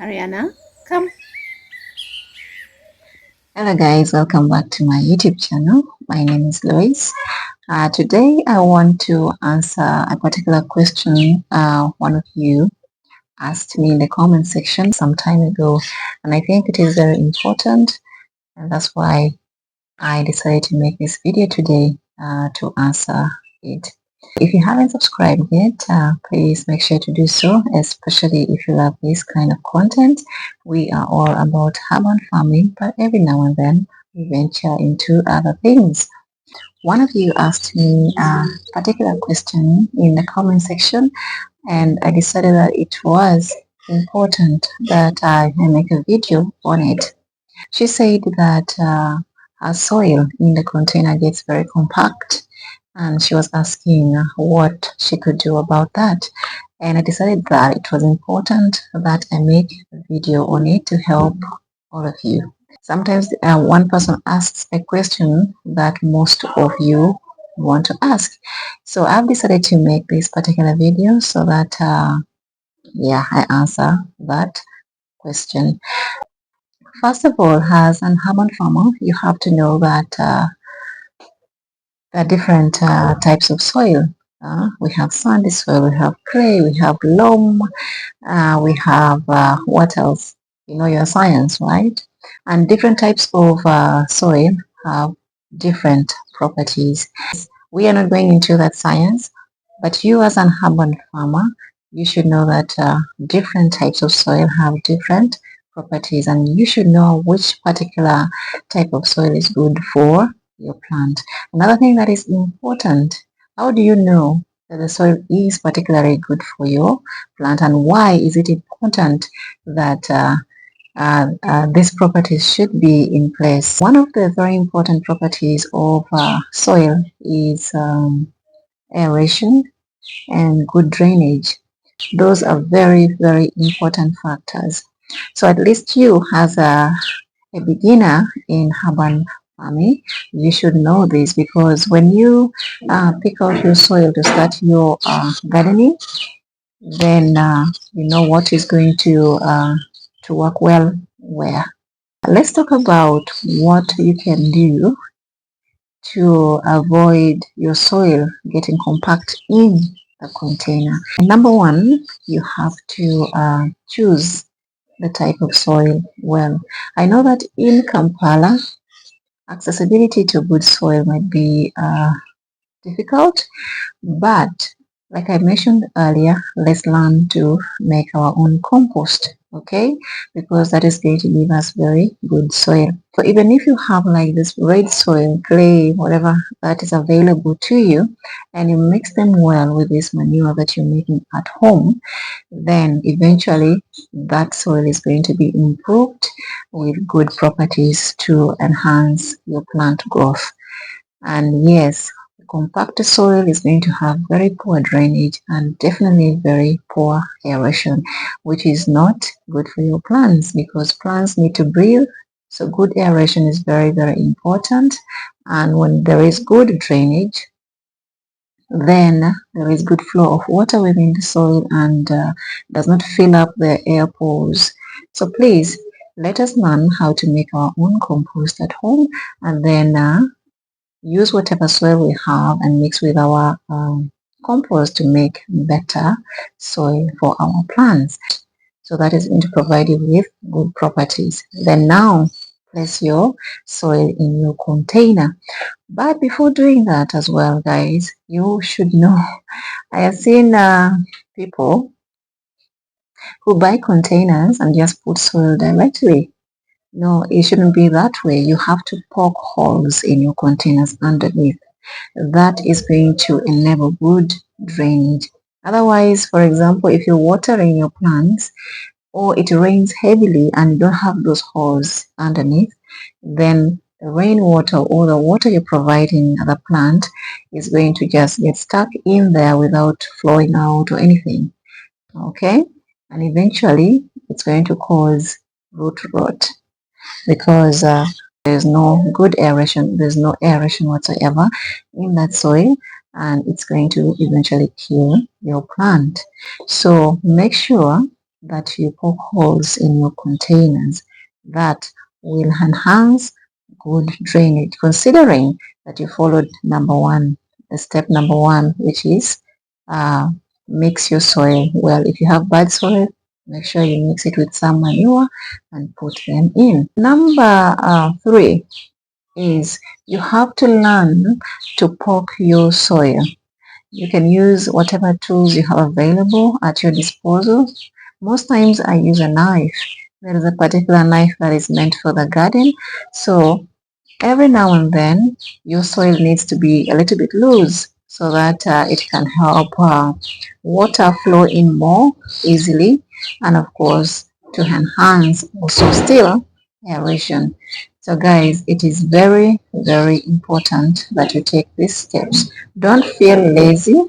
Ariana, come. Hello guys, welcome back to my YouTube channel. My name is Lois. Today I want to answer a particular question one of you asked me in the comment section some time ago, and I think it is very important, and that's why I decided to make this video today to answer it. If you haven't subscribed yet, please make sure to do so, especially if you love this kind of content. We are all about urban farming, but every now and then we venture into other things. One of you asked me a particular question in the comment section, and I decided that it was important that I make a video on it. She said that her soil in the container gets very compact, and she was asking what she could do about that. And I decided that it was important that I make a video on it to help all of you. Sometimes one person asks a question that most of you want to ask. So I've decided to make this particular video so that, I answer that question. First of all, as an urban farmer, you have to know that there are different types of soil. We have sandy soil, we have clay, we have loam, we have what else? You know your science, right? And different types of soil have different properties. We are not going into that science, but you as an urban farmer, you should know that different types of soil have different properties, and you should know which particular type of soil is good for your plant. Another thing that is important, how do you know that the soil is particularly good for your plant, and why is it important that these properties should be in place? One of the very important properties of soil is aeration and good drainage. Those are very, very important factors. So at least you, as a beginner in urban farming, you should know this, because when you pick out your soil to start your gardening, then you know what is going to work well where. Let's talk about what you can do to avoid your soil getting compact in the container. Number one, you have to choose the type of soil well. I know that in Kampala, accessibility to good soil might be difficult, but like I mentioned earlier, let's learn to make our own compost, okay? Because that is going to give us very good soil. So even if you have like this red soil, clay, whatever that is available to you, and you mix them well with this manure that you're making at home, then eventually that soil is going to be improved with good properties to enhance your plant growth. And yes, compact soil is going to have very poor drainage and definitely very poor aeration, which is not good for your plants, because plants need to breathe. So good aeration is very, very important. And when there is good drainage, then there is good flow of water within the soil and does not fill up the air pores. So please, let us learn how to make our own compost at home, and then use whatever soil we have and mix with our compost to make better soil for our plants. So that is going to provide you with good properties. Then now place your soil in your container. But before doing that as well, guys, you should know, I have seen people who buy containers and just put soil directly. No, it shouldn't be that way. You have to poke holes in your containers underneath. That is going to enable good drainage. Otherwise, for example, if you're watering your plants or it rains heavily and you don't have those holes underneath, then the rainwater or the water you're providing the plant is going to just get stuck in there without flowing out or anything. Okay? And eventually it's going to cause root rot, because there's no good aeration, there's no aeration whatsoever in that soil, and it's going to eventually kill your plant. So make sure that you poke holes in your containers. That will enhance good drainage, considering that you followed the step number one, which is uh, mix your soil well. If you have bad soil, make sure you mix it with some manure and put them in. Number three is you have to learn to poke your soil. You can use whatever tools you have available at your disposal. Most times I use a knife. There is a particular knife that is meant for the garden. So every now and then your soil needs to be a little bit loose so that it can help water flow in more easily, and of course to enhance also still aeration. So guys, it is very, very important that you take these steps. Don't feel lazy,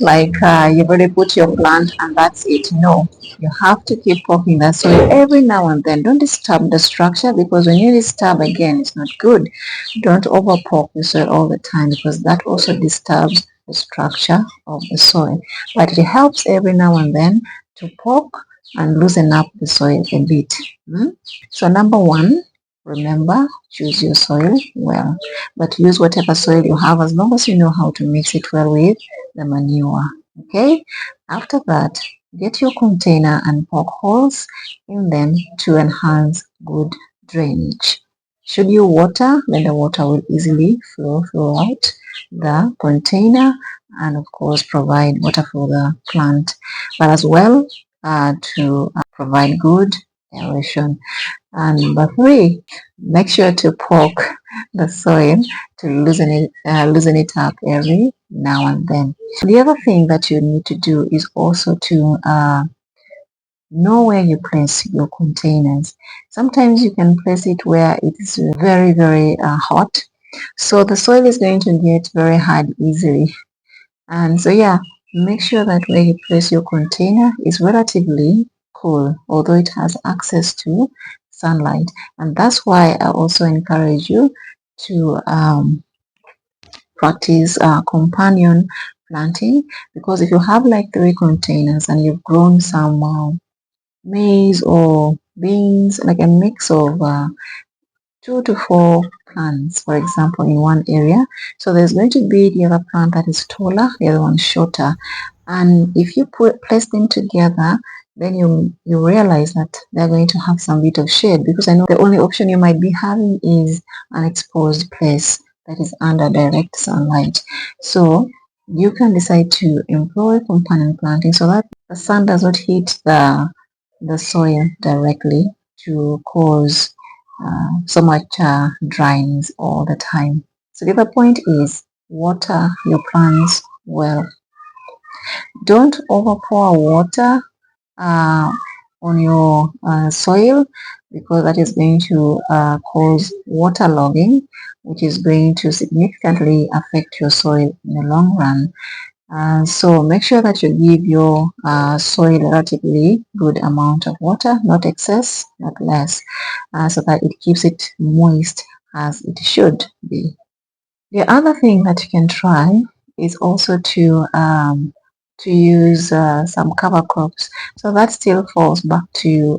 like you've already put your plant and that's it. No, you have to keep poking that soil every now and then. Don't disturb the structure, because when you disturb again, it's not good. Don't over poke the soil all the time, because that also disturbs the structure of the soil. But it helps every now and then to poke and loosen up the soil a bit. So number one, remember, choose your soil well, but use whatever soil you have as long as you know how to mix it well with the manure. Okay, after that, get your container and poke holes in them to enhance good drainage. Should you water, then the water will easily flow throughout the container and of course provide water for the plant, but as well to provide good aeration. And number three, make sure to poke the soil to loosen it up every now and then. The other thing that you need to do is also to know where you place your containers. Sometimes you can place it where it is very, very hot. So the soil is going to get very hard easily. And so yeah, make sure that where you place your container is relatively cool, although it has access to sunlight. And that's why I also encourage you to practice companion planting, because if you have like 3 containers and you've grown some maize or beans, like a mix of 2 to 4 plants, for example, in one area. So there's going to be the other plant that is taller, the other one shorter. And if you place them together, then you realize that they're going to have some bit of shade, because I know the only option you might be having is an exposed place that is under direct sunlight. So you can decide to employ companion planting so that the sun does not hit the soil directly to cause so much dryness all the time. So the other point is water your plants well. Don't overpour water on your soil, because that is going to cause waterlogging, which is going to significantly affect your soil in the long run. So make sure that you give your soil a relatively good amount of water, not excess, not less, so that it keeps it moist as it should be. The other thing that you can try is also to use some cover crops. So that still falls back to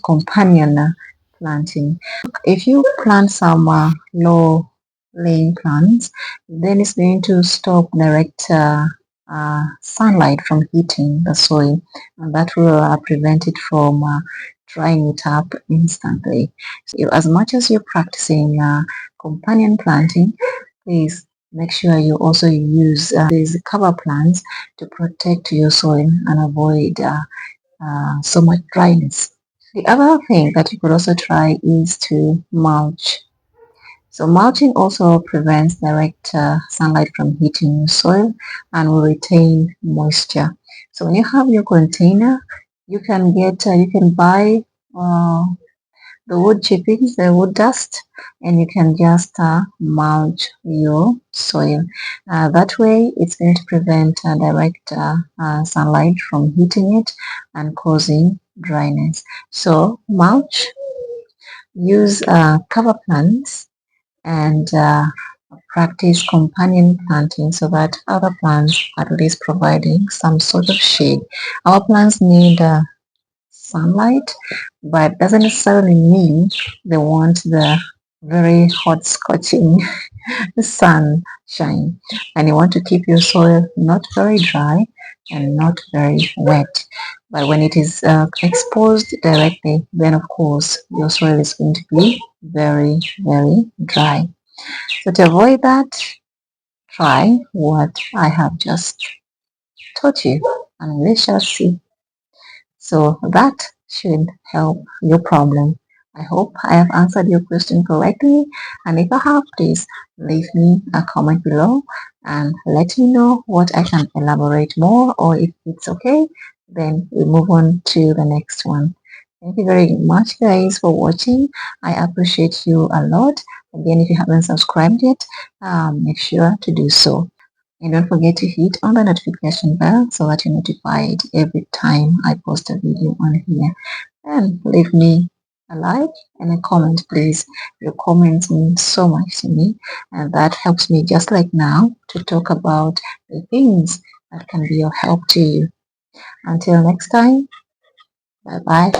companion planting. If you plant some low laying plants, then it's going to stop direct sunlight from hitting the soil, and that will prevent it from drying it up instantly. So as much as you're practicing companion planting, please make sure you also use these cover plants to protect your soil and avoid so much dryness. The other thing that you could also try is to mulch. So mulching also prevents direct sunlight from hitting your soil and will retain moisture. So when you have your container, you can buy the wood chippings, the wood dust, and you can just mulch your soil. That way it's going to prevent direct sunlight from hitting it and causing dryness. So mulch, use cover plants, and practice companion planting so that other plants are at least providing some sort of shade. Our plants need sunlight, but doesn't necessarily mean they want the very hot scorching sunshine. And you want to keep your soil not very dry and not very wet. But when it is exposed directly, then of course your soil is going to be very, very dry. So to avoid that, try what I have just taught you and we shall see. So that should help your problem. I hope I have answered your question correctly. And if I have, please leave me a comment below and let me know what I can elaborate more, or if it's okay, then we move on to the next one. Thank you very much guys for watching. I appreciate you a lot. Again, if you haven't subscribed yet, make sure to do so. And don't forget to hit on the notification bell so that you're notified every time I post a video on here. And leave me a like and a comment, please. Your comments mean so much to me, and that helps me, just like now, to talk about the things that can be of help to you. Until next time, bye bye.